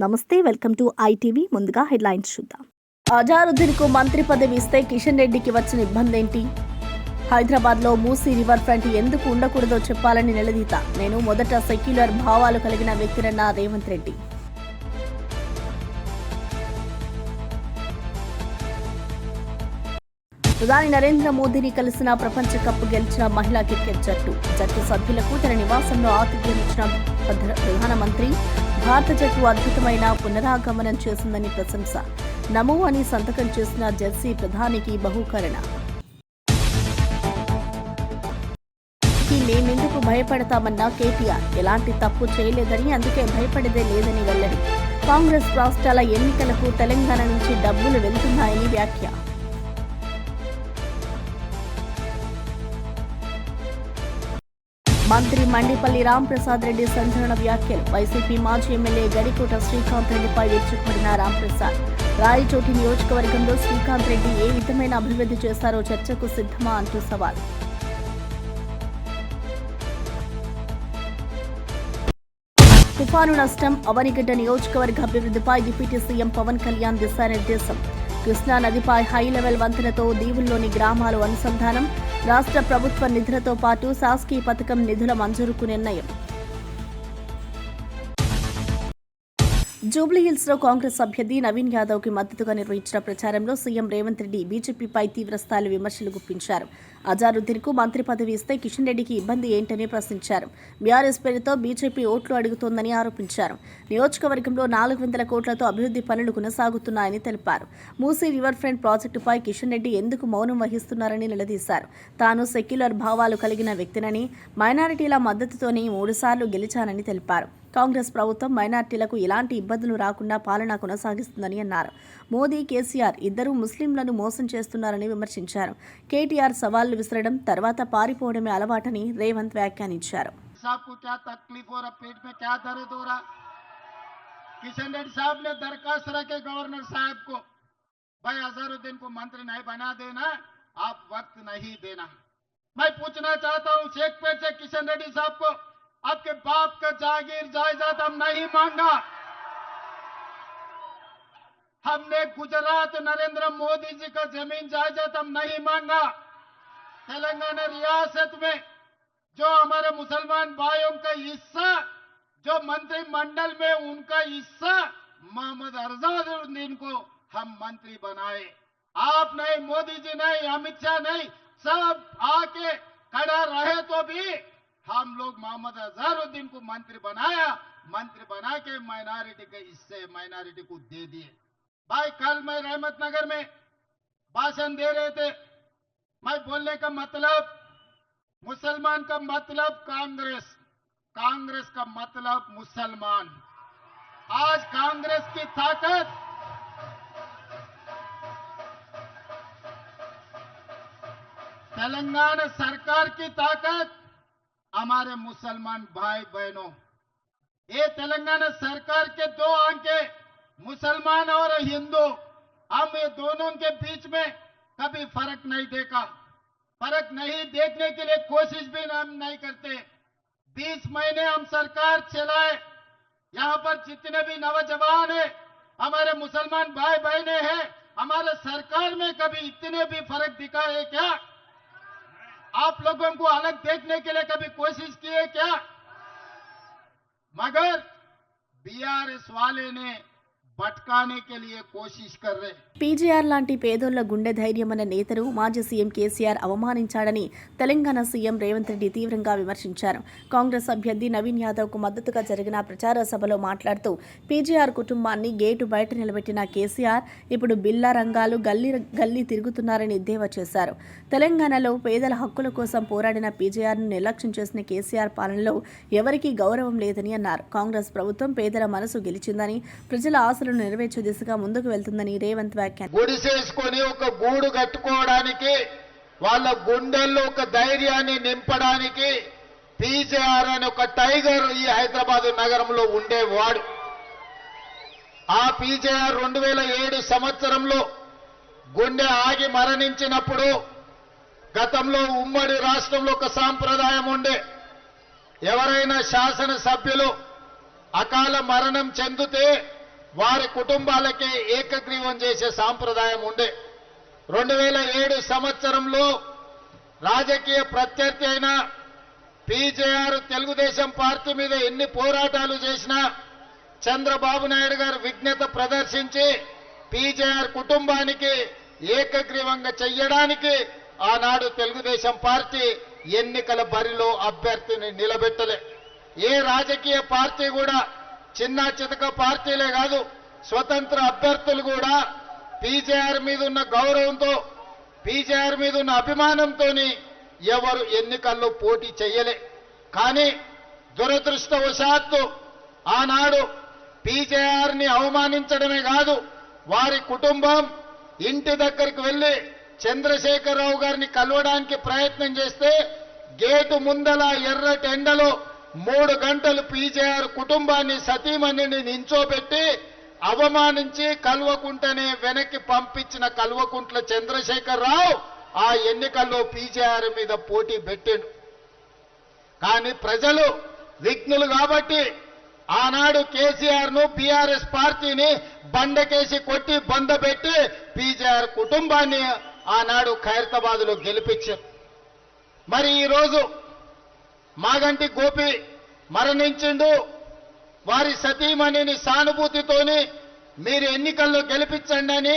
నమస్తే, welcome to ITV. ముందుగా headlines చూద్దాం. అజారుద్దీన్కు మంత్రి పదవి ఇస్తే కిషన్ రెడ్డికి వచ్చిన ఇబ్బంది ఏంటి? హైదరాబాద్లో మూసీ రివర్ ఫ్రంట్ ఎందుకు ఉండకూడదో చెప్పాలని నిలదీత. నేను మొదట సెక్యులర్ భావాలు కలిగిన వ్యక్తిరన్న రేవంత్ రెడ్డి. ప్రధాని నరేంద్ర మోదీని కలిసిన ప్రపంచ కప్ గెలిచిన మహిళా క్రికెట్ జట్టు సభ్యులకు తన నివాసంలో ఆతిథ్యం ఇచ్చిన ప్రధానమంత్రి. భారత జట్టు అద్భుతమైన పునరాగమనం చేసిందని ప్రశంస. నమో అని సంతకం చేసిన జెర్సీ ప్రధానికి బహూకరణ. మేమెందుకు భయపడతామన్న కేటీఆర్. ఎలాంటి తప్పు చేయలేదని, అందుకే భయపడేదే లేదని వెల్లడి. కాంగ్రెస్ రాష్ట్రాల ఎన్నికలకు తెలంగాణ నుంచి డబ్బులు వెళ్తున్నాయని వ్యాఖ్య. మంత్రి మండిపల్లి రాంప్రసాద్ రెడ్డి సంచలన వ్యాఖ్యలు. వైసీపీ మాజీ ఎమ్మెల్యే గడికోట శ్రీకాంత్ రెడ్డిపై విరుచుకుపడిన రాంప్రసాద్. రాయచోటి నియోజకవర్గంలో శ్రీకాంత్ రెడ్డి ఏ విధమైన అభివృద్ధి చేశారో చర్చకు సిద్ధమా అంటూ సవాల్. తుఫాను నష్టం, అవనిగడ్డ నియోజకవర్గ అభివృద్ధిపై డిప్యూటీ సీఎం పవన్ కళ్యాణ్ దిశానిర్దేశం. కృష్ణా నదిపై హై లెవెల్ వంతెనతో దీవుల్లోని గ్రామాలు అనుసంధానం. రాష్ట్ర ప్రభుత్వ నిధులతో పాటు శాసకీయ పథకం నిధుల మంజూరుకు నిర్ణయం. జూబ్లీహిల్స్ లో కాంగ్రెస్ అభ్యర్థి నవీన్ యాదవ్ కి మద్దతుగా నిర్వహించిన ప్రచారంలో సీఎం రేవంత్ రెడ్డి బీజేపీపై తీవ్రస్థాయి విమర్శలు గుప్పించారు. అజారుద్దీన్ కు మంత్రి పదవి ఇస్తే కిషన్ రెడ్డికి ఇబ్బంది ఏంటని ప్రశ్నించారు. బీఆర్ఎస్ పేరుతో బీజేపీ ఓట్లు అడుగుతోందని ఆరోపించారు. నియోజకవర్గంలో 400 కోట్లతో అభివృద్ధి పనులు కొనసాగుతున్నాయని తెలిపారు. మూసీ రివర్ ఫ్రంట్ ప్రాజెక్టుపై కిషన్ రెడ్డి ఎందుకు మౌనం వహిస్తున్నారని నిలదీశారు. తాను సెక్యులర్ భావాలు కలిగిన వ్యక్తినని, మైనారిటీల మద్దతుతోనే 3 సార్లు గెలిచానని తెలిపారు. కాంగ్రెస్ ప్రభుత్వం మైనార్టీలకు ఎలాంటి ఇబ్బందులు రాకుండా పాలన కొనసాగిస్తుందని అన్నారు. మోదీ, కేసీఆర్ ఇద్దరూ ముస్లింలను మోసం చేస్తున్నారని విమర్శించారు. కేటీఆర్ సవాళ్లు విసరడం, తర్వాత పారిపోవడమే అలవాటని రేవంత్ వ్యాఖ్యానించారు. किशन रेड्डी साहब ने दरखास्त रखे गवर्नर साहब को, भाई अजहरुद्दीन को मंत्री नहीं बना देना, आप वक्त नहीं देना. मैं पूछना चाहता हूं शेखपेट से किशन रेड्डी साहब को, आपके बाप का जागीर जायदाद हम नहीं मांगा. हमने गुजरात नरेंद्र मोदी जी का जमीन जायदाद हम नहीं मांगा. तेलंगाना रियासत में जो हमारे मुसलमान भाइयों का हिस्सा, जो मंत्रिमंडल में उनका हिस्सा, मोहम्मद अजहरुद्दीन को हम मंत्री बनाए. आप नहीं, मोदी जी नहीं, अमित शाह नहीं, सब आके खड़ा रहे तो भी हम लोग मोहम्मद अजहरुद्दीन को मंत्री बनाया. मंत्री बना के माइनॉरिटी के हिस्से माइनॉरिटी को दे दिए. भाई कल मैं रहमत नगर में भाषण दे रहे थे. मैं बोलने का मतलब, मुसलमान का मतलब कांग्रेस, कांग्रेस का मतलब मुसलमान. आज कांग्रेस की ताकत, तेलंगाना सरकार की ताकत हमारे मुसलमान भाई बहनों. ये तेलंगाना सरकार के 2 आंखें, मुसलमान और हिंदू, हम ये दोनों के बीच में कभी फर्क नहीं देखा. फर्क नहीं देखने के लिए कोशिश भी हम नहीं करते. 20 महीने हम सरकार चलाए. यहाँ पर जितने भी नौजवान है, हमारे मुसलमान भाई बहने हैं, हमारे सरकार में कभी इतने भी फर्क दिखा है क्या? आप लोगों को अलग देखने के लिए कभी कोशिश की है क्या? मगर बीआरएस वाले ने भटकाने के लिए कोशिश कर रहे. పీజీఆర్ లాంటి పేదోళ్ల గుండె ధైర్యమన్న నేతను మాజీ సీఎం కేసీఆర్ అవమానించాడని తెలంగాణ సీఎం రేవంత్ రెడ్డి తీవ్రంగా విమర్శించారు. కాంగ్రెస్ అభ్యర్థి నవీన్ యాదవ్ కు మద్దతుగా జరిగిన ప్రచార సభలో మాట్లాడుతూ పీజీఆర్ కుటుంబాన్ని గేటు బయట నిలబెట్టిన కేసీఆర్ ఇప్పుడు బిల్లా రంగాలు గల్లీ తిరుగుతున్నారని ఎద్దేవా చేశారు. తెలంగాణలో పేదల హక్కుల కోసం పోరాడిన పీజీఆర్ను నిర్లక్ష్యం చేసిన కేసీఆర్ పాలనలో ఎవరికీ గౌరవం లేదని అన్నారు. కాంగ్రెస్ ప్రభుత్వం పేదల మనసు గెలిచిందని, ప్రజల ఆశలను నెరవేర్చే దిశగా ముందుకు వెళ్తుందని రేవంత్ గుడిసేసుకొని ఒక గూడు కట్టుకోవడానికి, వాళ్ళ గుండెల్లో ఒక ధైర్యాన్ని నింపడానికి పీజీఆర్ అనే ఒక టైగర్ ఈ హైదరాబాద్ నగరంలో ఉండేవాడు. ఆ పీజీఆర్ 2007 సంవత్సరంలో గుండె ఆగి మరణించినప్పుడు, గతంలో ఉమ్మడి రాష్ట్రంలో ఒక సాంప్రదాయం ఉండే, ఎవరైనా శాసనసభ్యులు అకాల మరణం చెందితే వారి కుటుంబాలకి ఏకగ్రీవం చేసే సాంప్రదాయం ఉండే. 2007 సంవత్సరంలో రాజకీయ ప్రత్యర్థి అయిన పీజేఆర్ తెలుగుదేశం పార్టీ మీద ఎన్ని పోరాటాలు చేసినా చంద్రబాబు నాయుడు గారు విజ్ఞత ప్రదర్శించి పీజేఆర్ కుటుంబానికి ఏకగ్రీవంగా చెయ్యడానికి ఆనాడు తెలుగుదేశం పార్టీ ఎన్నికల బరిలో అభ్యర్థిని నిలబెట్టలే. ఏ రాజకీయ పార్టీ కూడా చిన్న చితక పార్టీలే కాదు, స్వతంత్ర అభ్యర్థులు కూడా పీజేఆర్ మీద ఉన్న గౌరవంతో, పీజేఆర్ మీద ఉన్న అభిమానంతో ఎవరు ఎన్నికల్లో పోటీ చేయలే. కానీ దురదృష్టవశాత్తు ఆనాడు పీజేఆర్ ని అవమానించడమే కాదు, వారి కుటుంబం ఇంటి దగ్గరికి వెళ్లి చంద్రశేఖరరావు గారిని కలవడానికి ప్రయత్నం చేస్తే గేటు ముందల ఎర్రటి ఎండలో 3 గంటలు పీజేఆర్ కుటుంబాన్ని సతీమణిని నించోబెట్టి అవమానించి కల్వకుంటనే వెనక్కి పంపించిన కల్వకుంట్ల చంద్రశేఖరరావు ఆ ఎన్నికల్లో పీజేఆర్ మీద పోటీ పెట్టాడు. కానీ ప్రజలు విఘ్నులు కాబట్టి ఆనాడు కేసీఆర్ ను బీఆర్ఎస్ పార్టీని బండకేసి కొట్టి బొందబెట్టి పీజేఆర్ కుటుంబాన్ని ఆనాడు ఖైరతాబాద్ లో గెలిపించారు. మరి ఈరోజు మాగంటి గోపి మరణించిండు, వారి సతీమణిని సానుభూతితోని మీరు ఎన్నికల్లో గెలిపించండి అని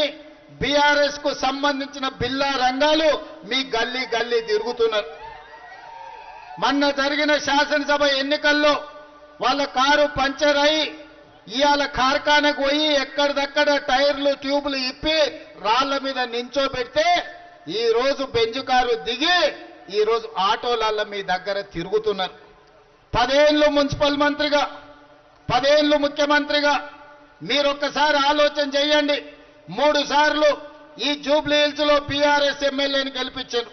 బీఆర్ఎస్ కు సంబంధించిన బిల్లా రంగాలు మీ గల్లీ గల్లీ తిరుగుతున్నారు. మొన్న జరిగిన శాసనసభ ఎన్నికల్లో వాళ్ళ కారు పంచర్ అయి ఇవాళ కార్ఖానకు పోయి ఎక్కడిదక్కడ టైర్లు ట్యూబ్లు ఇప్పి రాళ్ల మీద నించోబెడితే ఈ రోజు బెంజు కారు దిగి ఈ రోజు ఆటోల మీ దగ్గర తిరుగుతున్నారు. 10 ఏళ్ళు మున్సిపల్ మంత్రిగా, 10 ఏళ్ళు ముఖ్యమంత్రిగా మీరొక్కసారి ఆలోచన చేయండి. 3 సార్లు ఈ జూబ్లీ హిల్స్ లో బీఆర్ఎస్ ఎమ్మెల్యేని గెలిపించారు.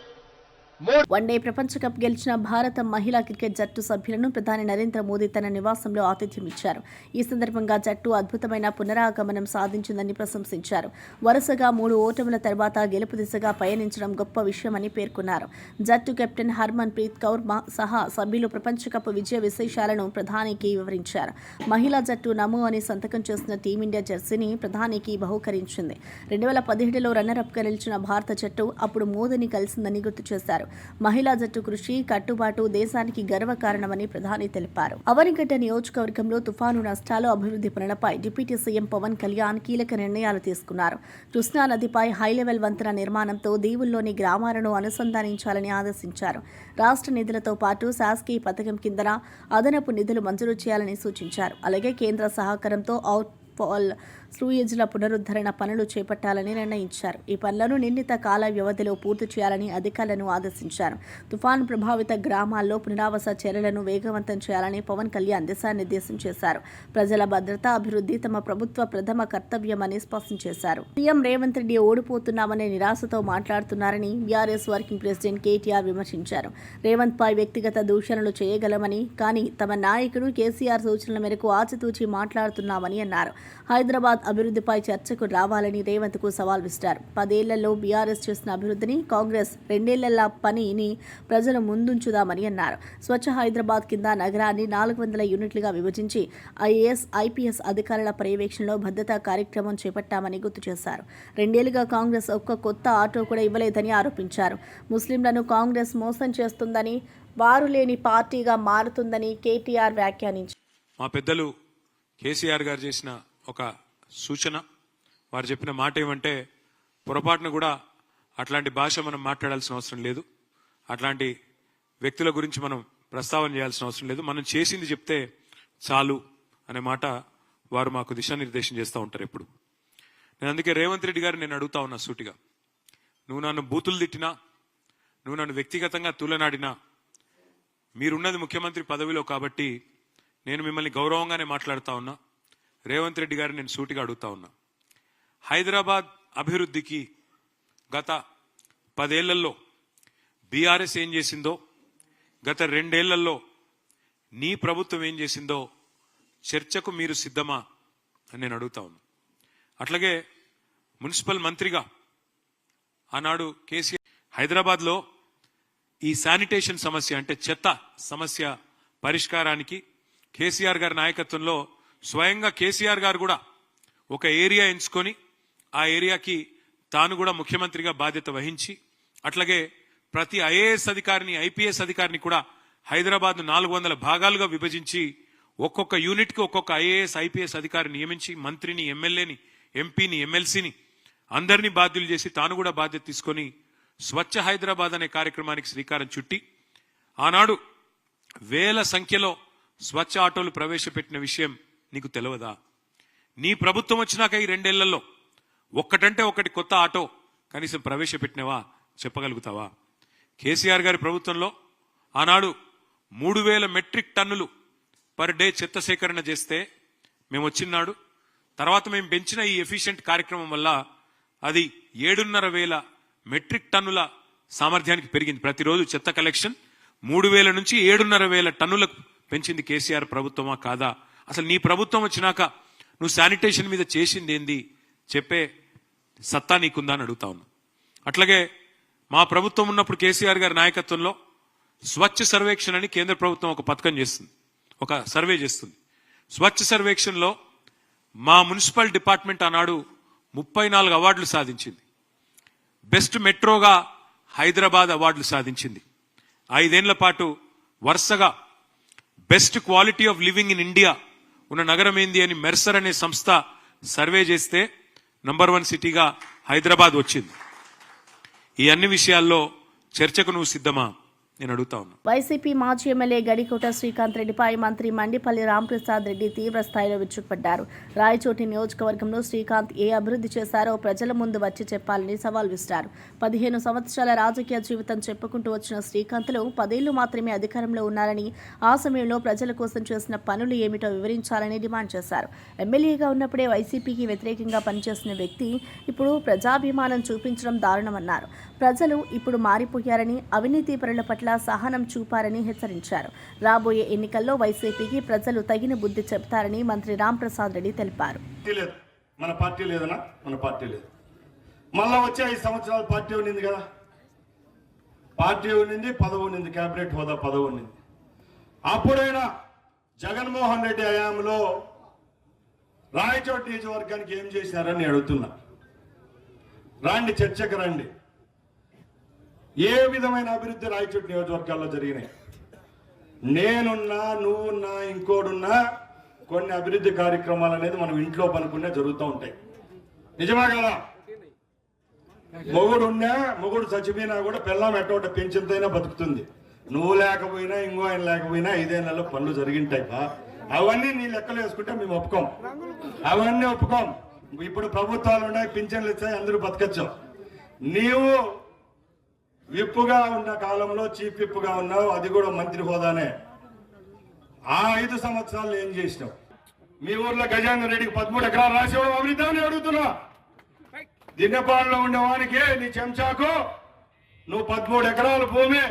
వన్డే ప్రపంచ కప్ గెలిచిన భారత మహిళా క్రికెట్ జట్టు సభ్యులను ప్రధాని నరేంద్ర మోదీ తన నివాసంలో ఆతిథ్యం ఇచ్చారు. ఈ సందర్భంగా జట్టు అద్భుతమైన పునరాగమనం సాధించిందని ప్రశంసించారు. వరుసగా 3 ఓటముల తర్వాత గెలుపు దిశగా పయనించడం గొప్ప విషయమని పేర్కొన్నారు. జట్టు కెప్టెన్ హర్మన్ ప్రీత్ కౌర్ సహా సభ్యులు ప్రపంచ కప్ విజయ విశేషాలను ప్రధానికి వివరించారు. మహిళా జట్టు నమో అని సంతకం చేసిన టీమిండియా జెర్సీని ప్రధానికి బహూకరించింది. 2017లో రన్నరప్గా నిలిచిన భారత జట్టు అప్పుడు మోదీని కలిసిందని గుర్తు చేశారు. మహిళా జట్టు కృషి, కట్టుబాటు దేశానికి గర్వకారణమని ప్రధాని తెలిపారు. అవనిగడ్డ నియోజకవర్గంలో తుఫాను నష్టాలు, అభివృద్ధి పనులపై డిప్యూటీ సీఎం పవన్ కళ్యాణ్ కీలక నిర్ణయాలు తీసుకున్నారు. కృష్ణా నదిపై హైలెవెల్ వంతెన నిర్మాణంతో దీవుల్లోని గ్రామాలను అనుసంధానించాలని ఆదేశించారు. రాష్ట్ర నిధులతో పాటు శాసకీయ పథకం కింద అదనపు నిధులు మంజూరు చేయాలని సూచించారు. అలాగే కేంద్ర సహకారంతో అవుట్ఫాల్ స్లూయేజ్ల పునరుద్ధరణ పనులు చేపట్టాలని నిర్ణయించారు. ఈ పనులను నిర్ణీత కాల వ్యవధిలో పూర్తి చేయాలని అధికారులను ఆదేశించారు. తుఫాను ప్రభావిత గ్రామాల్లో పునరావాస చర్యలను వేగవంతం చేయాలని పవన్ కళ్యాణ్ దిశానిర్దేశం చేశారు. ప్రజల భద్రత, అభివృద్ధి తమ ప్రభుత్వ ప్రథమ కర్తవ్యమని స్పష్టం చేశారు. సీఎం రేవంత్ రెడ్డి ఓడిపోతున్నామనే నిరాశతో మాట్లాడుతున్నారని బీఆర్ఎస్ వర్కింగ్ ప్రెసిడెంట్ కేటీఆర్ విమర్శించారు. రేవంత్ పై వ్యక్తిగత దూషణలు చేయగలమని, కానీ తమ నాయకుడు కేసీఆర్ సూచనల మేరకు ఆచితూచి మాట్లాడుతున్నామని అన్నారు. హైదరాబాద్ అభివృద్ధిపై చర్చకు రావాలని రేవంత్ కు సవాల్ విసిరారు. 10 ఏళ్లలో బీఆర్ఎస్ చేసిన అభివృద్ధిని, కాంగ్రెస్ 2 ఏళ్ల పనిని ప్రజల ముందుంచుదామని అన్నారు. స్వచ్ఛ హైదరాబాద్ కింద నగరాన్ని 400 యూనిట్లుగా విభజించి ఐఏఎస్, ఐపీఎస్ అధికారుల పర్యవేక్షణలో భద్రతా కార్యక్రమం చేపట్టామని గుర్తు చేశారు. 2 ఏళ్లుగా కాంగ్రెస్ ఒక్క కొత్త ఆటో కూడా ఇవ్వలేదని ఆరోపించారు. ముస్లింలను కాంగ్రెస్ మోసం చేస్తుందని, వారు లేని పార్టీగా మారుతుందని కేటీఆర్ వ్యాఖ్యానించారు. మా పెద్దలు కేసీఆర్ గారు చేసిన ఒక సూచన, వారు చెప్పిన మాట ఏమంటే, పొరపాటున కూడా అట్లాంటి భాష మనం మాట్లాడాల్సిన అవసరం లేదు, అట్లాంటి వ్యక్తుల గురించి మనం ప్రస్తావన చేయాల్సిన అవసరం లేదు, మనం చేసింది చెప్తే చాలు అనే మాట వారు మాకు దిశానిర్దేశం చేస్తూ ఉంటారు ఎప్పుడు. నేను అందుకే రేవంత్ రెడ్డి గారు నేను అడుగుతా ఉన్నా సూటిగా, నువ్వు నన్ను బూతులు తిట్టినా, నువ్వు నన్ను వ్యక్తిగతంగా తూలనాడినా, మీరున్నది ముఖ్యమంత్రి పదవిలో కాబట్టి నేను మిమ్మల్ని గౌరవంగానే మాట్లాడుతా ఉన్నా. రేవంత్ రెడ్డి గారిని నేను సూటిగా అడుగుతా ఉన్నా, హైదరాబాద్ అభివృద్ధికి గత 10 ఏళ్లలో బీఆర్ఎస్ ఏం చేసిందో, గత 2 ఏళ్లలో నీ ప్రభుత్వం ఏం చేసిందో చర్చకు మీరు సిద్ధమా అని నేను అడుగుతా ఉన్నా. అట్లాగే మున్సిపల్ మంత్రిగా ఆనాడు కేసీఆర్ హైదరాబాద్లో ఈ శానిటేషన్ సమస్య, అంటే చెత్త సమస్య పరిష్కారానికి కేసీఆర్ గారి నాయకత్వంలో స్వయంగా కేసీఆర్ గారు కూడా ఒక ఏరియా ఎంచుకొని ఆ ఏరియాకి తాను కూడా ముఖ్యమంత్రిగా బాధ్యత వహించి అట్లాగే ప్రతి ఐఏఎస్ అధికారిని ఐపీఎస్ అధికారిని కూడా హైదరాబాద్ 400 భాగాలుగా విభజించి ఒక్కొక్క యూనిట్ కి ఒక్కొక్క ఐఏఎస్ ఐపీఎస్ అధికారిని నియమించి మంత్రిని ఎమ్మెల్యేని ఎంపీని ఎమ్మెల్సీని అందరినీ బాధ్యులు చేసి తాను కూడా బాధ్యత తీసుకొని స్వచ్ఛ హైదరాబాద్ అనే కార్యక్రమానికి శ్రీకారం చుట్టి ఆనాడు వేల సంఖ్యలో స్వచ్ఛ ఆటోలు ప్రవేశపెట్టిన విషయం నీకు తెలియదా? నీ ప్రభుత్వం వచ్చినాక ఈ 2 ఏళ్లలో ఒక్కటంటే ఒకటి కొత్త ఆటో కనీసం ప్రవేశపెట్టినవా చెప్పగలుగుతావా? కేసీఆర్ గారి ప్రభుత్వంలో ఆనాడు 3000 మెట్రిక్ టన్నులు పర్ డే చెత్త సేకరణ చేస్తే మేము వచ్చినాడు తర్వాత మేము పెంచిన ఈ ఎఫిషియెంట్ కార్యక్రమం వల్ల అది 7,500 మెట్రిక్ టన్నుల సామర్థ్యానికి పెరిగింది. ప్రతిరోజు చెత్త కలెక్షన్ 3,000 నుంచి 7,500 టన్నులకు పెంచింది కేసీఆర్ ప్రభుత్వమా కాదా? అసలు నీ ప్రభుత్వం వచ్చినాక నువ్వు శానిటేషన్ మీద చేసింది ఏంది చెప్పే సత్తా నీకుందా అని అడుగుతా ఉన్నా. అట్లాగే మా ప్రభుత్వం ఉన్నప్పుడు కేసీఆర్ గారి నాయకత్వంలో స్వచ్ఛ సర్వేక్షణ అని కేంద్ర ప్రభుత్వం ఒక పథకం చేస్తుంది, ఒక సర్వే చేస్తుంది. స్వచ్ఛ సర్వేక్షణలో మా మున్సిపల్ డిపార్ట్మెంట్ ఆనాడు 34 అవార్డులు సాధించింది. బెస్ట్ మెట్రోగా హైదరాబాద్ అవార్డులు సాధించింది. 5 ఏళ్ల పాటు వరుసగా best quality of living in India ఉన్న నగరం ఏంది అని మెర్సర్ అనే సంస్థ సర్వే చేస్తే నంబర్ 1 సిటీగా హైదరాబాద్ వచ్చింది. ఈ అన్ని విషయాల్లో చర్చకు నువ్వు సిద్ధమా నేను అడుగుతా ఉన్నా. వైసీపీ మాజీ ఎమ్మెల్యే గడికోట శ్రీకాంత్ రెడ్డిపై మంత్రి మండిపల్లి రాంప్రసాద్ రెడ్డి తీవ్ర స్థాయిలో విరుచుకుపడ్డారు. రాయచోటి నియోజకవర్గంలో శ్రీకాంత్ ఏ అభివృద్ధి చేశారో ప్రజల ముందు వచ్చి చెప్పాలని సవాల్ విసిరారు. 15 సంవత్సరాల రాజకీయ జీవితం చెప్పుకుంటూ వచ్చిన శ్రీకాంత్లు 10 ఏళ్లు మాత్రమే అధికారంలో ఉన్నారని, ఆ సమయంలో ప్రజల కోసం చేసిన పనులు ఏమిటో వివరించాలని డిమాండ్ చేశారు. ఎమ్మెల్యేగా ఉన్నప్పుడే వైసీపీకి వ్యతిరేకంగా పనిచేసిన వ్యక్తి ఇప్పుడు ప్రజాభిమానం చూపించడం దారుణమన్నారు. ప్రజలు ఇప్పుడు మారిపోయారని, అవినీతి పరుల పట్ల సహనం చూపారని హెచ్చరించారు. రాబోయే ఎన్నికల్లో వైసీపీకి ప్రజలు తగిన బుద్ధి చెప్తారని మంత్రి రాంప్రసాద్ రెడ్డి తెలిపారు. మన పార్టీ లేదనా? మన పార్టీ లేదు. మళ్ళా వచ్చే 5 సంవత్సరాలు పార్టీ ఉండింది కదా, పార్టీ ఉండింది, పదవి ఉండింది, కేబినెట్ హోదా పదవి ఉండింది. అప్పుడైనా జగన్మోహన్ రెడ్డి హయాంలో రాయచోటి నియోజకవర్గానికి ఏం చేశారని అడుగుతున్నా. రాండి, చర్చకు రండి. ఏ విధమైన అభివృద్ధి రాయచోటి నియోజకవర్గాల్లో జరిగినాయి? నేనున్నా, నువ్వున్నా, ఇంకోడున్నా కొన్ని అభివృద్ధి కార్యక్రమాలు అనేది మనం ఇంట్లో పనుకునే జరుగుతూ ఉంటాయి. నిజమా కదా? మొగుడు చచ్చిపోయినా కూడా పిల్లం ఎట్టోట పెంచింతైనా బతుకుతుంది. నువ్వు లేకపోయినా, ఇంకో ఆయన లేకపోయినా 5 ఏళ్లలో పనులు జరిగింటాయి. అవన్నీ నీ లెక్కలు వేసుకుంటే మేము ఒప్పుకోం, అవన్నీ ఒప్పుకోం. ఇప్పుడు ప్రభుత్వాలు ఉన్నాయి, పింఛన్లు ఇచ్చాయి, అందరూ బతకచ్చు. నీవు విప్పుగా ఉన్న కాలంలో చీఫ్ విప్పుగా ఉన్నావు, అది కూడా మంత్రి హోదానే. ఆ 5 సంవత్సరాలు ఏం చేసినావు? మీ ఊర్లో గజేంద్ర రెడ్డికి 13 ఎకరాలు రాసేవాడు అభివృద్ధి అని అడుగుతున్నా. దిన్నపాడులో ఉండేవానికి నీ చెంచాకు నువ్వు 13 ఎకరాల భూమి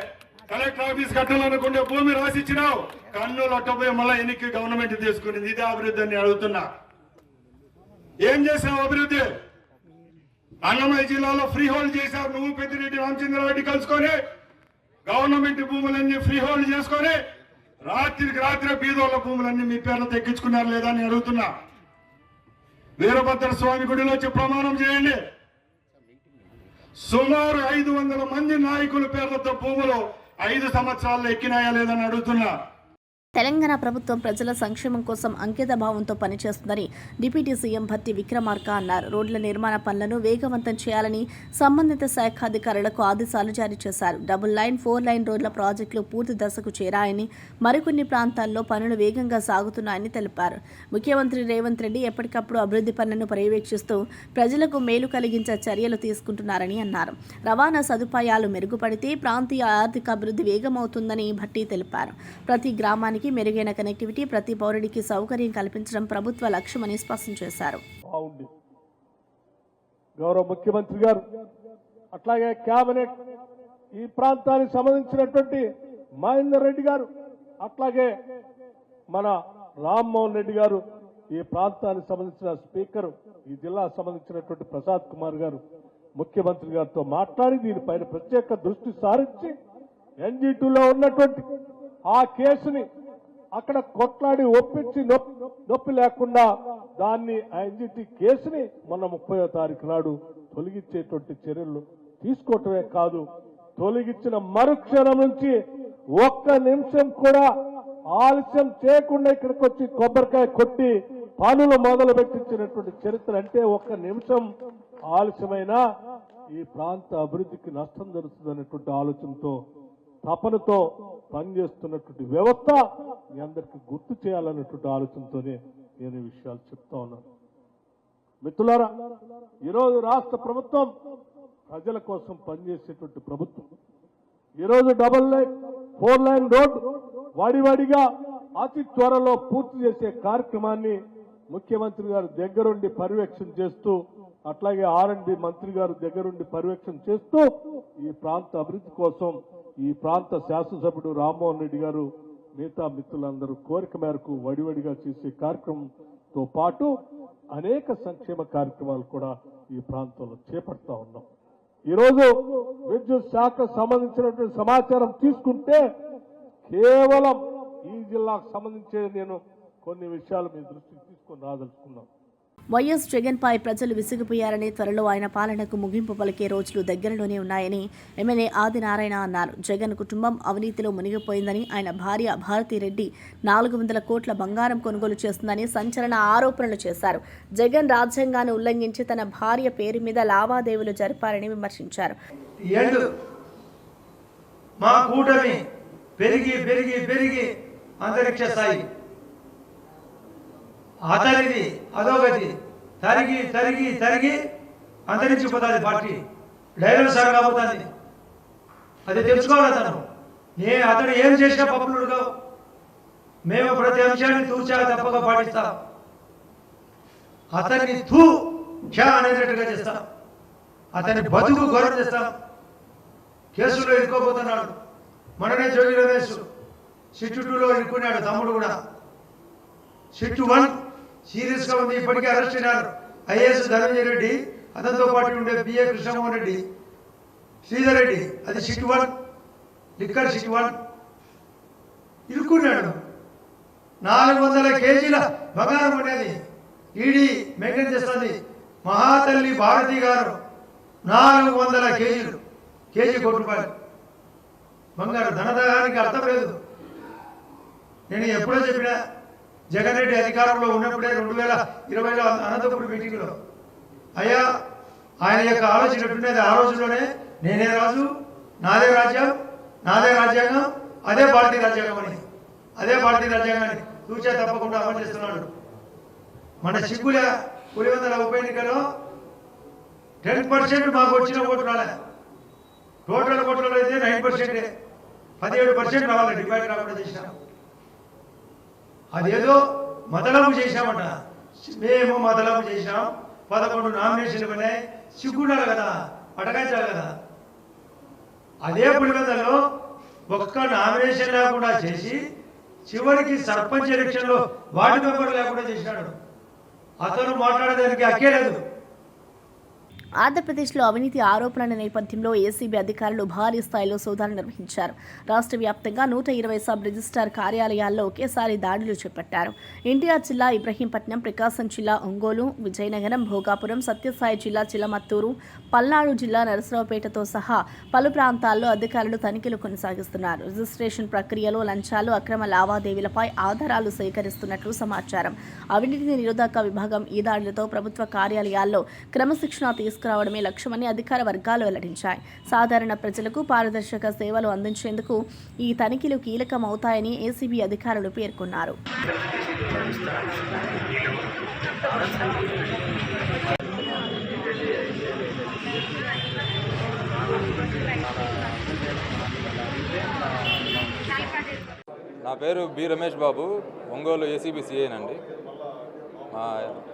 కలెక్టర్ ఆఫీస్ కట్టాలనుకుంటే భూమి రాసిచ్చినావు. కన్నులు అట్టపోయి మళ్ళీ ఎన్నిక గవర్నమెంట్ తీసుకునింది. ఇదే అభివృద్ధి అని అడుగుతున్నా. ఏం చేసినావు అభివృద్ధి? అన్నమయ్య జిల్లాలో ఫ్రీ హోల్డ్ చేశారు. నువ్వు పెద్దిరెడ్డి రామచంద్రారెడ్డి కలుసుకొని గవర్నమెంట్ భూములన్నీ ఫ్రీ హోల్డ్ చేసుకొని రాత్రికి రాత్రి బీదోళ్ల భూములన్నీ మీ పేర్లు తెక్కించుకున్నారు లేదా అని అడుగుతున్నా. వీరభద్ర స్వామి గుడిలో వచ్చి ప్రమాణం చేయండి. సుమారు 500 మంది నాయకుల పేర్లతో భూములు 5 సంవత్సరాల్లో ఎక్కినాయా లేదని అడుగుతున్నా. తెలంగాణ ప్రభుత్వం ప్రజల సంక్షేమం కోసం అంకిత భావంతో పనిచేస్తుందని డిప్యూటీ సీఎం భట్టి విక్రమార్క అన్నారు. రోడ్ల నిర్మాణ పనులను వేగవంతం చేయాలని సంబంధిత శాఖ అధికారులకు ఆదేశాలు జారీ చేశారు. 2 లైన్ 4 లైన్ రోడ్ల ప్రాజెక్టులు పూర్తి దశకు చేరాయని, మరికొన్ని ప్రాంతాల్లో పనులు వేగంగా సాగుతున్నాయని తెలిపారు. ముఖ్యమంత్రి రేవంత్ రెడ్డి ఎప్పటికప్పుడు అభివృద్ధి పనులను పర్యవేక్షిస్తూ ప్రజలకు మేలు కలిగించే చర్యలు తీసుకుంటున్నారని అన్నారు. రవాణా సదుపాయాలు మెరుగుపడితే ప్రాంతీయ ఆర్థిక అభివృద్ధి వేగమవుతుందని భట్టి తెలిపారు. ప్రతి గ్రామానికి మెరుగైన కనెక్టివిటీ, ప్రతి పౌరుడికి సౌకర్యం కల్పించడం ప్రభుత్వ లక్ష్యమని స్పష్టం చేశారు. గౌరవ ముఖ్యమంత్రి గారు అట్లాగే కేబినెట్ ఈ ప్రాంతానికి సంబంధించినటువంటి మహేందర్ రెడ్డి గారు, అట్లాగే మన రామ్మోహన్ రెడ్డి గారు, ఈ ప్రాంతానికి సంబంధించిన స్పీకర్, ఈ జిల్లాకు సంబంధించినటువంటి ప్రసాద్ కుమార్ గారు ముఖ్యమంత్రి గారితో మాట్లాడి దీనిపైన ప్రత్యేక దృష్టి సారించి NG2లో ఉన్నటువంటి ఆ కేసుని అక్కడ కొట్లాడి ఒప్పించి నొప్పి లేకుండా దాన్ని ఎన్జిటి కేసుని మొన్న 30వ తారీఖు నాడు తొలగించేటువంటి చర్యలు తీసుకోవటమే కాదు, తొలగించిన మరుక్షణం నుంచి ఒక్క నిమిషం కూడా ఆలస్యం చేయకుండా ఇక్కడికి వచ్చి కొబ్బరికాయ కొట్టి పనులు మొదలు పెట్టించినటువంటి చరిత్ర. అంటే ఒక్క నిమిషం ఆలస్యమైనా ఈ ప్రాంత అభివృద్ధికి నష్టం జరుగుతుందనేటువంటి ఆలోచనతో తపనతో పనిచేస్తున్నటువంటి వ్యవస్థ మీ అందరికీ గుర్తు చేయాలన్నటువంటి ఆలోచనతోనే నేను ఈ విషయాలు చెప్తా ఉన్నాను. మిత్రులారా, ఈరోజు రాష్ట్ర ప్రభుత్వం ప్రజల కోసం పనిచేసేటువంటి ప్రభుత్వం. ఈరోజు 4 లైన్ రోడ్ వాడివాడిగా అతి త్వరలో పూర్తి చేసే కార్యక్రమాన్ని ముఖ్యమంత్రి గారు దగ్గరుండి పర్యవేక్షణ చేస్తూ, అట్లాగే R&D మంత్రి గారు దగ్గరుండి పర్యవేక్షణ చేస్తూ ఈ ప్రాంత అభివృద్ధి కోసం ఈ ప్రాంత శాసనసభ్యుడు రామ్మోహన్ రెడ్డి గారు మిగతా మిత్రులందరూ కోరిక మేరకు వడివడిగా చేసే కార్యక్రమంతో పాటు అనేక సంక్షేమ కార్యక్రమాలు కూడా ఈ ప్రాంతంలో చేపడతా ఉన్నాం. ఈరోజు విద్యుత్ శాఖకు సంబంధించినటువంటి సమాచారం తీసుకుంటే కేవలం ఈ జిల్లాకు సంబంధించి నేను కొన్ని విషయాలు మీ దృష్టికి తీసుకొని రాదలుచుకున్నాం. వైఎస్ జగన్ పై ప్రజలు విసిగిపోయారని, త్వరలో ఆయన పాలనకు ముగింపు పలికే రోజులు దగ్గరలోనే ఉన్నాయని ఎమ్మెల్యే ఆదినారాయణ అన్నారు. జగన్ కుటుంబం అవినీతిలో మునిగిపోయిందని, ఆయన భార్య భారతిరెడ్డి 400 కోట్ల బంగారం కొనుగోలు చేస్తుందని సంచలన ఆరోపణలు చేశారు. జగన్ రాజ్యాంగాన్ని ఉల్లంఘించి తన భార్య పేరు మీద లావాదేవీలు జరిపారని విమర్శించారు. మా కూటమి పెరిగి పెరిగి పెరిగి అంతరిక్ష స్థాయి, అతనిది అధోగతి, తరిగి తరిగి తరిగి అంతరించిపోతుంది. పార్టీ డైనోసార్ కాబోతుంది. అది తెలుసుకోవాలి. అతడు ఏం చేసినా పప్పులుగా మేము ప్రతి అంశాన్ని తూచా తప్పగా పాటిస్తాం. అతన్ని క్ష అనేటట్టుగా చేస్తాం. అతని బతుకు గౌరవం చేస్తాం. కేసులో ఇరుక్కోబోతున్నాడు. మననే జోగి రమేష్ సిట్టు 2లో ఇరుక్కున్నాడు. తమ్ముడు కూడా సిట్టు 1 సీరియస్ గా ఉంది. ఇప్పటికే అరెస్ట్ అయినారు ఐఏఎస్ ధనంజయ రెడ్డి, అతనితో పాటు ఉండే బిఏ కృష్ణమోహన్ రెడ్డి, శ్రీధర్ రెడ్డి. అది సిట్టు 1, లిక్కర్ సిట్టు 1 ఇరుక్కున్నాడు. 400 కేజీల బంగారం ఉండేది ఈడీ మెయింటైన్ చేస్తుంది. మహాతల్లి భారతి గారు 400 కేజీలు, కేజీ ₹1 బంగారు. ధనదానికి అర్థం లేదు. నేను ఎప్పుడో చెప్పినా, జగన్ రెడ్డి అధికారంలో ఉన్నప్పుడే 2020లో అనంతపురం మీటింగ్లో, అయ్యా ఆయన యొక్క ఆలోచన ఎట్టున్నది ఆ రోజుల్లోనే, నేనే రాజు, నాదే రాజ్యం, నాదే రాజ్యాంగం, అదే భారతీయ రాజ్యాంగం అని, అదే భారతీయ రాజ్యాంగాన్ని తూచా తప్పకుండా అమలు చేస్తున్నాడు. మన సిగ్గుల పులివెందుల ఉప ఎన్నికలో 10% మాకు వచ్చిన ఓటు రాలే. టోటల్ ఓట్లలో అయితే 9%, 17% రావాలి. డివైడ్ రాకుండా చేసినాం. అదేదో మతలబు చేశామట. మేము మతలబు చేశాం. 11 నామినేషన్లు ఉన్నాయి. సిగ్గుండాలి కదా, అటకాయించాలి కదా. అదే పులివెందులలో ఒక్క నామినేషన్ లేకుండా చేసి చివరికి సర్పంచ్ ఎలక్షన్లో వార్డు మెంబర్ లేకుండా చేసినాడు. అతను మాట్లాడేదానికి హక్కే లేదు. ఆంధ్రప్రదేశ్లో అవినీతి ఆరోపణల నేపథ్యంలో ఏసీబీ అధికారులు భారీ స్థాయిలో సోదాలు నిర్వహించారు. రాష్ట్ర వ్యాప్తంగా 120 సబ్ రిజిస్ట్రార్ కార్యాలయాల్లో ఒకేసారి దాడులు చేపట్టారు. ఎన్టీఆర్ జిల్లా ఇబ్రహీంపట్నం, ప్రకాశం జిల్లా ఒంగోలు, విజయనగరం, భోగాపురం, సత్యసాయి జిల్లా చిలమత్తూరు, పల్నాడు జిల్లా నరసరావుపేటతో సహా పలు ప్రాంతాల్లో అధికారులు తనిఖీలు కొనసాగిస్తున్నారు. రిజిస్ట్రేషన్ ప్రక్రియలో లంచాలు, అక్రమ లావాదేవీలపై ఆధారాలు సేకరిస్తున్నట్లు సమాచారం. అవినీతి నిరోధక విభాగం ఈ దాడులతో ప్రభుత్వ కార్యాలయాల్లో క్రమశిక్షణ తీసుకురావడమే లక్ష్యమని అధికార వర్గాలు వెల్లడించాయి. సాధారణ ప్రజలకు పారదర్శక సేవలు అందించేందుకు ఈ తనిఖీలు కీలకమవుతాయని ఏసీబీ అధికారులు పేర్కొన్నారు. నా పేరు B Ramesh Babu, Ongole ACB సిఐనండి.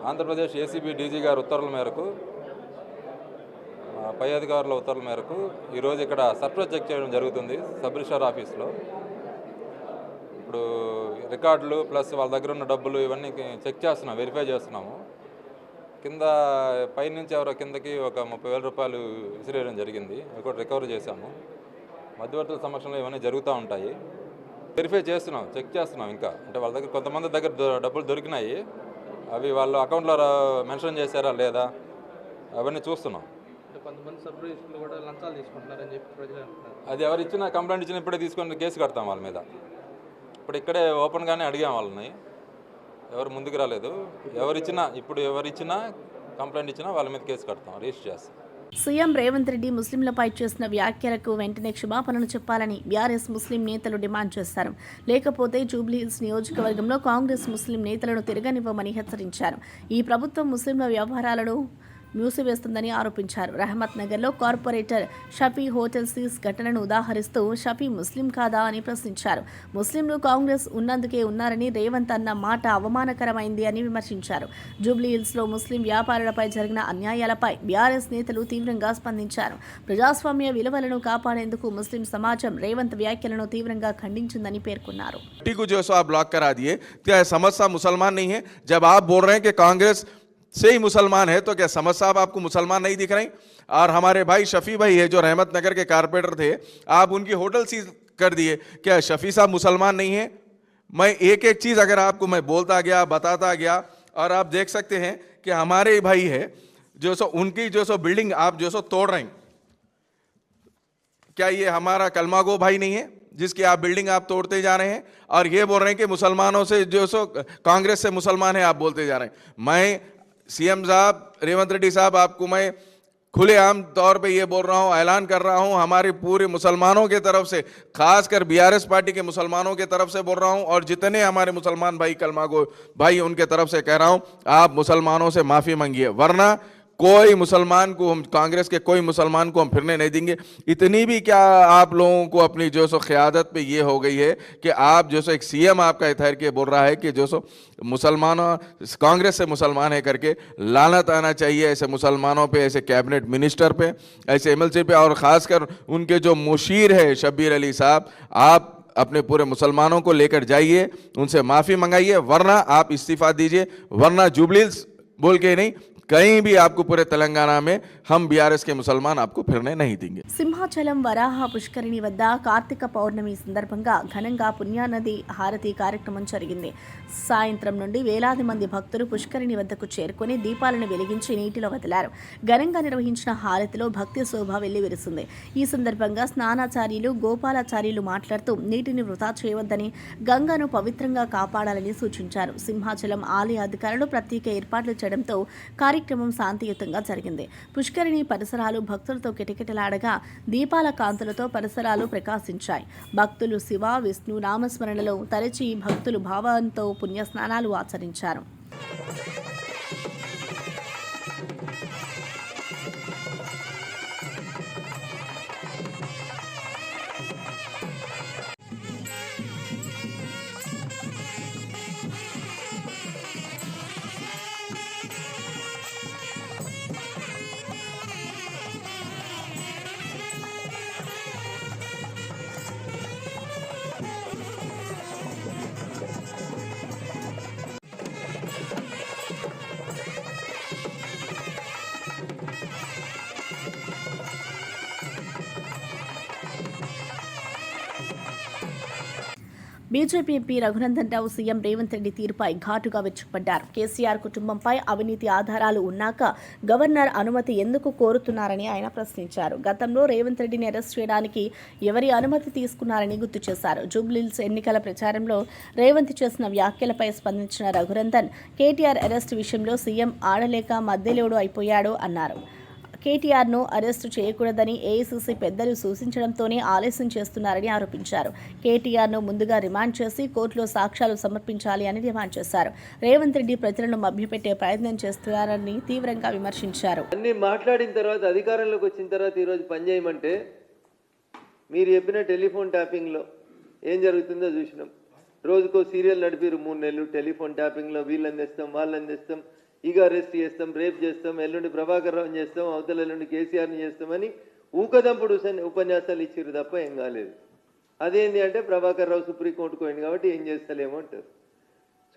Andhra Pradesh ACB DG గారి ఉత్తర్వుల మేరకు, పై అధికారుల ఉత్తర్వుల మేరకు ఈరోజు ఇక్కడ సర్ప్రైజ్ చెక్ చేయడం జరుగుతుంది సబ్ రిజిస్ట్రార్ ఆఫీస్లో. ఇప్పుడు రికార్డులు ప్లస్ వాళ్ళ దగ్గర ఉన్న డబ్బులు ఇవన్నీ చెక్ చేస్తున్నాం, వెరిఫై చేస్తున్నాము. కింద పైనుంచి ఎవరో కిందకి ఒక 30,000 రూపాయలు విసిరేయడం జరిగింది. అవి కూడా రికవర్ చేశాము. మధ్యవర్తుల సమక్షంలో ఇవన్నీ జరుగుతూ ఉంటాయి. వెరిఫై చేస్తున్నాం, చెక్ చేస్తున్నాం. ఇంకా అంటే వాళ్ళ దగ్గర కొంతమంది దగ్గర డబ్బులు దొరికినాయి, అవి వాళ్ళ అకౌంట్లో మెన్షన్ చేశారా లేదా అవన్నీ చూస్తున్నాం. కొంతమంది సబ్ రిజిస్టర్లు కూడా లంచాలు తీసుకుంటున్నారని చెప్పి ప్రజలు అంటున్నారు. అది ఎవరు ఇచ్చినా కంప్లైంట్ ఇచ్చినా ఇప్పుడే తీసుకొని కేసు కడతాం వాళ్ళ మీద. ఇప్పుడు ఇక్కడే ఓపెన్గానే అడిగాం వాళ్ళని, ఎవరు ముందుకు రాలేదు. ఎవరిచ్చినా కంప్లైంట్ ఇచ్చినా వాళ్ళ మీద కేసు కడతాం, రిజిస్టర్ చేస్తాం. సీఎం రేవంత్ రెడ్డి ముస్లింలపై చేసిన వ్యాఖ్యలకు వెంటనే క్షమాపణలు చెప్పాలని బీఆర్ఎస్ ముస్లిం నేతలు డిమాండ్ చేశారు. లేకపోతే జూబ్లీహిల్స్ నియోజకవర్గంలో కాంగ్రెస్ ముస్లిం నేతలను తిరగనివ్వమని హెచ్చరించారు. ఈ ప్రభుత్వం ముస్లింల వ్యవహారాలను మూసివేస్తుందని ఆరోపించారు. రహమత్ నగర్లో కార్పొరేటర్ షఫీ హోటల్ సీజ్ ఘటనను ఉదాహరిస్తూ షఫీ ముస్లిం కాదా అని ప్రశ్నించారు. ముస్లింలు కాంగ్రెస్ ఉన్నందుకే ఉన్నారని రేవంత్ అన్న మాట అవమానకరమైంది అని విమర్శించారు. జూబ్లీహిల్స్లో ముస్లిం వ్యాపారులపై జరిగిన అన్యాయాలపై బీఆర్ఎస్ నేతలు తీవ్రంగా స్పందించారు. ప్రజాస్వామ్య విలువలను కాపాడేందుకు ముస్లిం సమాజం రేవంత్ వ్యాఖ్యలను తీవ్రంగా ఖండించిందని పేర్కొన్నారు. जब आप बोल रहे हैं कि कांग्रेस से ही मुसलमान है तो क्या समझ साहब आपको मुसलमान नहीं दिख रहे? और हमारे भाई शफी भाई है जो रहमत नगर के कारपोरेटर थे, आप उनकी होटल सीज कर दिए, क्या शफी साहब मुसलमान नहीं है? मैं एक एक चीज़ अगर आपको मैं बोलता गया, बताता गया, और आप देख सकते हैं कि हमारे भाई है जो सो उनकी जो सो बिल्डिंग आप जो सो तोड़ रहे हैं, क्या ये हमारा कलमागो भाई नहीं है जिसकी आप बिल्डिंग आप तोड़ते जा रहे हैं और ये बोल रहे हैं कि मुसलमानों से जो सो कांग्रेस से मुसलमान है आप बोलते जा रहे हैं? मैं सीएम साहब रेवंत रेड्डी साहब आपको मैं खुलेआम तौर पे ये बोल रहा हूँ, ऐलान कर रहा हूँ, हमारे पूरे मुसलमानों के तरफ से, खासकर बीआरएस पार्टी के मुसलमानों के तरफ से बोल रहा हूँ, और जितने हमारे मुसलमान भाई कलमागो भाई उनके तरफ से कह रहा हूँ, आप मुसलमानों से माफ़ी मांगिए, वरना कोई मुसलमान को हम कांग्रेस के कोई मुसलमान को हम फिरने नहीं देंगे। इतनी भी क्या आप लोगों को अपनी जो सो क़यादत पे ये हो गई है कि आप जो सो एक सीएम आपका ठहर के बोल रहा है कि जो सो मुसलमानों कांग्रेस से मुसलमान है करके लानत आना चाहिए ऐसे मुसलमानों पे, ऐसे कैबिनेट मिनिस्टर पे, ऐसे एमएलसी पे, और ख़ासकर उनके जो मुशीर है शब्बीर अली साहब, आप अपने पूरे मुसलमानों को लेकर जाइए, उनसे माफ़ी मंगाइए, वरना आप इस्तीफ़ा दीजिए, वरना जुबलीहिल्स बोल के नहीं कहीं भी आपको पूरे तेलंगाना में हम बीआरएस के मुसलमान आपको फिरने नहीं देंगे. సింహాచలం వరాహ పుష్కరిణి వద్ద కార్తీక పౌర్ణమి సందర్భంగా ఘనంగా పుణ్యానది హారతి కార్యక్రమం జరిగింది. సాయంత్రం నుండి వేలాది మంది భక్తులు పుష్కరిణి వద్దకు చేరుకుని దీపాలను వెలిగించి నీటిలో వదిలారు. ఘనంగా నిర్వహించిన హారతిలో భక్తి శోభ వెల్లివిరిసింది. ఈ సందర్భంగా స్నానాచార్యులు గోపాలాచార్యులు మాట్లాడుతూ నీటిని వృధా చేయవద్దని, గంగను పవిత్రంగా కాపాడాలని సూచించారు. సింహాచలం ఆలయ అధికారులు ప్రత్యేక ఏర్పాట్లు చేయడంతో కార్యక్రమం శాంతియుతంగా జరిగింది. పుష్కరిణి పరిసరాలు భక్తులతో కిటకిటలాడగా దీపాల కాంతులతో పరిసరాలు ప్రకాశించాయి. భక్తులు శివ విష్ణు నామస్మరణలో తరచి భక్తులు భావంతో పుణ్యస్నానాలు ఆచరించారు. BJP MP Raghunandan Rao CM Revanth Reddy తీరుపై ఘాటుగా విరుచుకుపడ్డారు. కేసీఆర్ కుటుంబంపై అవినీతి ఆధారాలు ఉన్నాక గవర్నర్ అనుమతి ఎందుకు కోరుతున్నారని ఆయన ప్రశ్నించారు. గతంలో రేవంత్ రెడ్డిని అరెస్ట్ చేయడానికి ఎవరి అనుమతి తీసుకున్నారని గుర్తు చేశారు. జూబ్లీహిల్స్ ఎన్నికల ప్రచారంలో రేవంత్ చేసిన వ్యాఖ్యలపై స్పందించిన రఘునందన్ కేటీఆర్ అరెస్ట్ విషయంలో సీఎం ఆడలేక మధ్యలోడు అయిపోయాడు అన్నారు. కేటీఆర్ను అరెస్టు చేయకూడదని ఏఐసీసీ పెద్దలు సూచించడంతోనే ఆలస్యం చేస్తున్నారని ఆరోపించారు. కేటీఆర్ను ముందుగా రిమాండ్ చేసి కోర్టులో సాక్ష్యాలు సమర్పించాలి అని డిమాండ్ చేశారు. రేవంత్ రెడ్డి ప్రజలను మభ్యపెట్టే ప్రయత్నం చేస్తున్నారని తీవ్రంగా విమర్శించారు. అన్ని మాట్లాడిన తర్వాత అధికారంలోకి వచ్చిన తర్వాత ఈరోజు పనిచేయమంటే మీరు చెప్పిన టెలిఫోన్ ట్యాపింగ్లో ఏం జరుగుతుందో చూసినాం. రోజుకో సీరియల్ నడిపిరు 3 నెలలు టెలిఫోన్ ట్యాపింగ్లో, వీళ్ళని తెస్తాం వాళ్ళని తెస్తాం, ఇక అరెస్ట్ చేస్తాం, రేప్ చేస్తాం, ఎల్లుండి ప్రభాకర్ రావుని చేస్తాం, అవతల ఎల్లుండి కేసీఆర్ని చేస్తామని ఊకదంపుడు ఉపన్యాసాలు ఇచ్చిర్రు తప్ప ఏం కాలేదు. అదేంటి అంటే ప్రభాకర్ రావు సుప్రీంకోర్టుకు పోయింది కాబట్టి ఏం చేస్తలేమో అంటారు.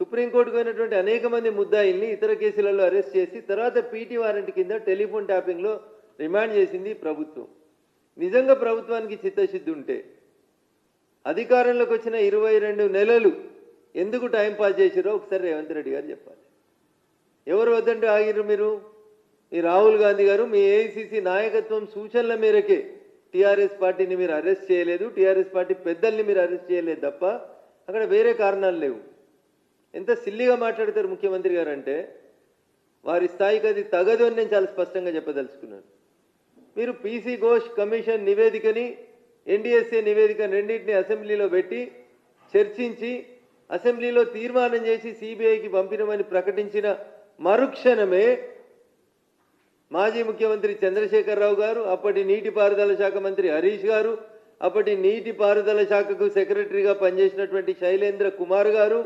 సుప్రీంకోర్టుకు పోయినటువంటి అనేక మంది ముద్దాయిల్ని ఇతర కేసులలో అరెస్ట్ చేసి తర్వాత పీటీ వారెంట్ కింద టెలిఫోన్ ట్యాపింగ్లో రిమాండ్ చేసింది ప్రభుత్వం. నిజంగా ప్రభుత్వానికి చిత్తశుద్ధి ఉంటే అధికారంలోకి వచ్చిన 22 నెలలు ఎందుకు టైం పాస్ చేసిరో ఒకసారి రేవంత్ రెడ్డి గారు చెప్పాలి. ఎవరు వద్దంటే ఆగిరు మీరు? మీ రాహుల్ గాంధీ గారు మీ ఏఐసిసి నాయకత్వం సూచనల మేరకే టీఆర్ఎస్ పార్టీని మీరు అరెస్ట్ చేయలేదు, టీఆర్ఎస్ పార్టీ పెద్దల్ని మీరు అరెస్ట్ చేయలేదు తప్ప అక్కడ వేరే కారణాలు లేవు. ఎంత సిల్లిగా మాట్లాడతారు ముఖ్యమంత్రి గారు అంటే వారి స్థాయికి అది తగదు అని నేను చాలా స్పష్టంగా చెప్పదలుచుకున్నాను. మీరు పీసీ ఘోష్ కమిషన్ నివేదికని ఎన్డీఎస్ఏ నివేదిక రెండింటిని అసెంబ్లీలో పెట్టి చర్చించి అసెంబ్లీలో తీర్మానం చేసి సిబిఐకి పంపినమని ప్రకటించిన మరుక్షణమే మాజీ ముఖ్యమంత్రి చంద్రశేఖరరావు గారు, అప్పటి నీటిపారుదల శాఖ మంత్రి హరీష్ గారు, అప్పటి నీటిపారుదల శాఖకు సెక్రటరీగా పనిచేసినటువంటి శైలేంద్ర కుమార్ గారు,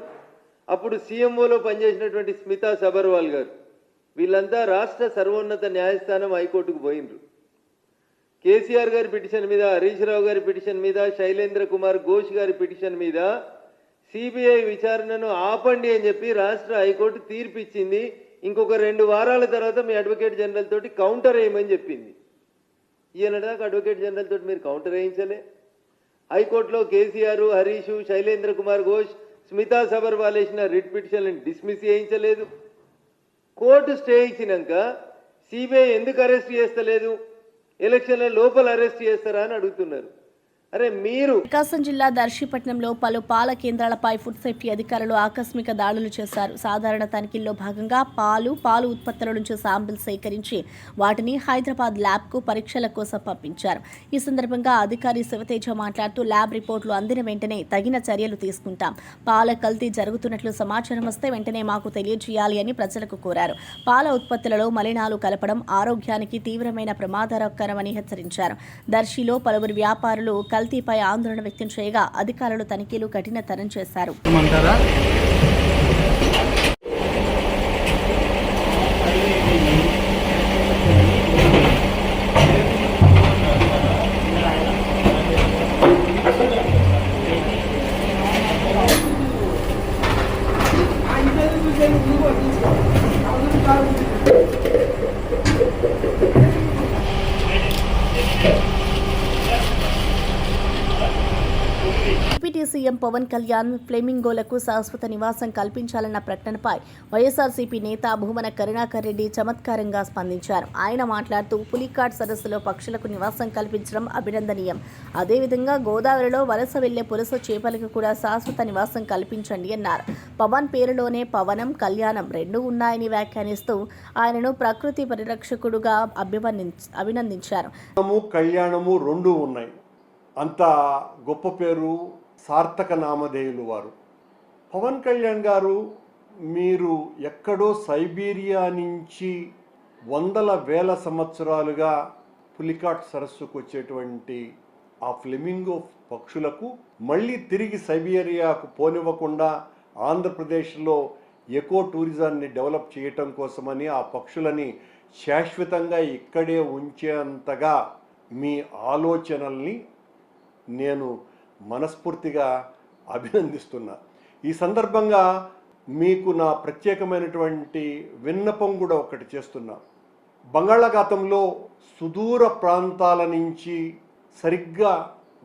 అప్పుడు సీఎంఓలో పనిచేసినటువంటి స్మితా సబర్వాల్ గారు, వీళ్ళంతా రాష్ట్ర సర్వోన్నత న్యాయస్థానం హైకోర్టుకు పోయినరు. కేసీఆర్ గారి పిటిషన్ మీద, హరీష్ రావు గారి పిటిషన్ మీద, శైలేంద్ర కుమార్ ఘోష్ గారి పిటిషన్ మీద సిబిఐ విచారణను ఆపండి అని చెప్పి రాష్ట్ర హైకోర్టు తీర్పు ఇచ్చింది. ఇంకొక 2 వారాల తర్వాత మీ అడ్వకేట్ జనరల్ తోటి కౌంటర్ వేయమని చెప్పింది. ఈయనదాకా అడ్వకేట్ జనరల్ తోటి మీరు కౌంటర్ వేయించలే. హైకోర్టులో కేసీఆర్, హరీష్, శైలేంద్ర కుమార్ ఘోష్, స్మితా సబర్వాల్ వేసిన రిట్ పిటిషన్లను డిస్మిస్ చేయించలేదు. కోర్టు స్టే ఇచ్చినాక సిబిఐ ఎందుకు అరెస్ట్ చేస్తలేదు? ఎలక్షన్ల లోపల అరెస్ట్ చేస్తారా అని అడుగుతున్నారు. అరే మీరు ప్రకాశం జిల్లా దర్శిపట్నంలో పలు పాల కేంద్రాలపై ఫుడ్ సేఫ్టీ అధికారులు ఆకస్మిక దాడులు చేశారు. సాధారణ తనిఖీల్లో భాగంగా పాలు ఉత్పత్తుల నుంచి శాంపిల్ సేకరించి వాటిని హైదరాబాద్ ల్యాబ్కు పరీక్షల కోసం పంపించారు. ఈ సందర్భంగా అధికారి శివతేజ మాట్లాడుతూ ల్యాబ్ రిపోర్టులు అందిన వెంటనే తగిన చర్యలు తీసుకుంటాం. పాల కల్తీ జరుగుతున్నట్లు సమాచారం వస్తే వెంటనే మాకు తెలియజేయాలి అని ప్రజలకు కోరారు. పాల ఉత్పత్తులలో మలినాలు కలపడం ఆరోగ్యానికి తీవ్రమైన ప్రమాదకరమని హెచ్చరించారు. దర్శిలో పలువురు వ్యాపారులు కల్తీపై ఆందోళన వ్యక్తం చేయగా అధికారులు తనిఖీలు కఠినతరం చేశారు. డిప్యూటీ సీఎం పవన్ కళ్యాణ్ ఫ్లెమింగోలకు శాశ్వత నివాసం కల్పించాలన్న ప్రకటనపై వైఎస్ఆర్సీపీ నేత భూమన కరుణాకర్ రెడ్డి చమత్కారంగా స్పందించారు. ఆయన మాట్లాడుతూ పులికాట్ సరస్సులో పక్షులకు నివాసం కల్పించడం అభినందనీయం. అదేవిధంగా గోదావరిలో వలస వెళ్లే పులస చేపలకు కూడా శాశ్వత నివాసం కల్పించండి అన్నారు. పవన్ పేరులోనే పవనం, కళ్యాణం రెండూ ఉన్నాయని వ్యాఖ్యానిస్తూ ఆయనను ప్రకృతి పరిరక్షకుడుగా అభినందించారు. కళ్యాణము రెండూ ఉన్నాయి. అంత గొప్ప పేరు, సార్థక నామధేయులు వారు. పవన్ కళ్యాణ్ గారు, మీరు ఎక్కడో సైబీరియా నుంచి వందల వేల సంవత్సరాలుగా పులికాట్ సరస్సుకు వచ్చేటువంటి ఆ ఫ్లెమింగో పక్షులకు మళ్ళీ తిరిగి సైబీరియాకు పోనివ్వకుండా ఆంధ్రప్రదేశ్లో ఎకో టూరిజాన్ని డెవలప్ చేయటం కోసమని ఆ పక్షులని శాశ్వతంగా ఇక్కడే ఉంచేంతగా మీ ఆలోచనల్ని నేను మనస్ఫూర్తిగా అభినందిస్తున్నా. ఈ సందర్భంగా మీకు నా ప్రత్యేకమైనటువంటి విన్నపం కూడా ఒకటి చేస్తున్నా. బంగాళాఖాతంలో సుదూర ప్రాంతాల నుంచి సరిగ్గా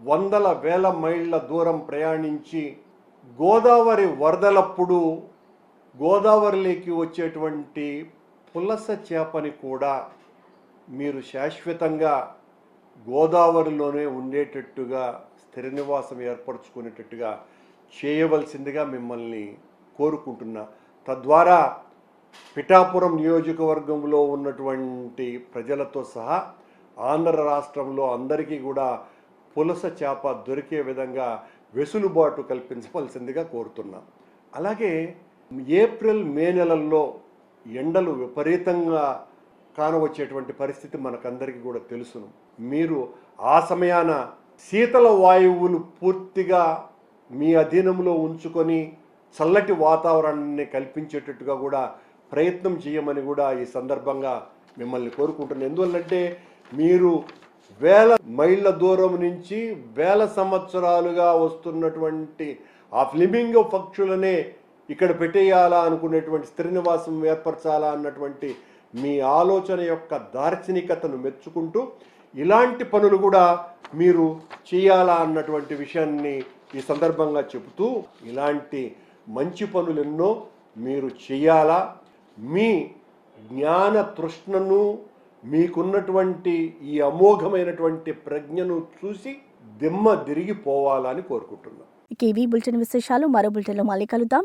వందల వేల మైళ్ళ దూరం ప్రయాణించి గోదావరి వరదలప్పుడు గోదావరిలోకి వచ్చేటువంటి పులస చేపని కూడా మీరు శాశ్వతంగా గోదావరిలోనే ఉండేటట్టుగా స్థిర నివాసం ఏర్పరచుకునేటట్టుగా చేయవలసిందిగా మిమ్మల్ని కోరుకుంటున్నా. తద్వారా పిఠాపురం నియోజకవర్గంలో ఉన్నటువంటి ప్రజలతో సహా ఆంధ్ర రాష్ట్రంలో అందరికీ కూడా పులస చేప దొరికే విధంగా వెసులుబాటు కల్పించవలసిందిగా కోరుతున్నా. అలాగే ఏప్రిల్, మే నెలల్లో ఎండలు విపరీతంగా కానవచ్చేటువంటి పరిస్థితి మనకందరికీ కూడా తెలుసును. మీరు ఆ సమయాన శీతల వాయువులు పూర్తిగా మీ అధీనంలో ఉంచుకొని చల్లటి వాతావరణాన్ని కల్పించేటట్టుగా కూడా ప్రయత్నం చేయమని కూడా ఈ సందర్భంగా మిమ్మల్ని కోరుకుంటున్నాను. ఎందువల్లంటే మీరు వేల మైళ్ళ దూరం నుంచి వేల సంవత్సరాలుగా వస్తున్నటువంటి ఆ ఫ్లెమింగో పక్షులనే ఇక్కడ పెట్టేయాలా అనుకునేటువంటి స్థిర నివాసం ఏర్పరచాలా అన్నటువంటి మీ ఆలోచన యొక్క దార్శనికతను మెచ్చుకుంటూ ఇలాంటి పనులు కూడా మీరు చేయాలా అన్నటువంటి విషయాన్ని ఈ సందర్భంగా చెబుతూ ఇలాంటి మంచి పనులెన్నో మీరు చేయాలా, మీ జ్ఞాన తృష్ణను, మీకున్నటువంటి ఈ అమోఘమైనటువంటి ప్రజ్ఞను చూసి దిమ్మ తిరిగిపోవాలని కోరుకుంటున్నాను. ఇవి బులెటిన్ విశేషాలు. మరో బులెటిన్లో మళ్ళీ కలుద్దాం.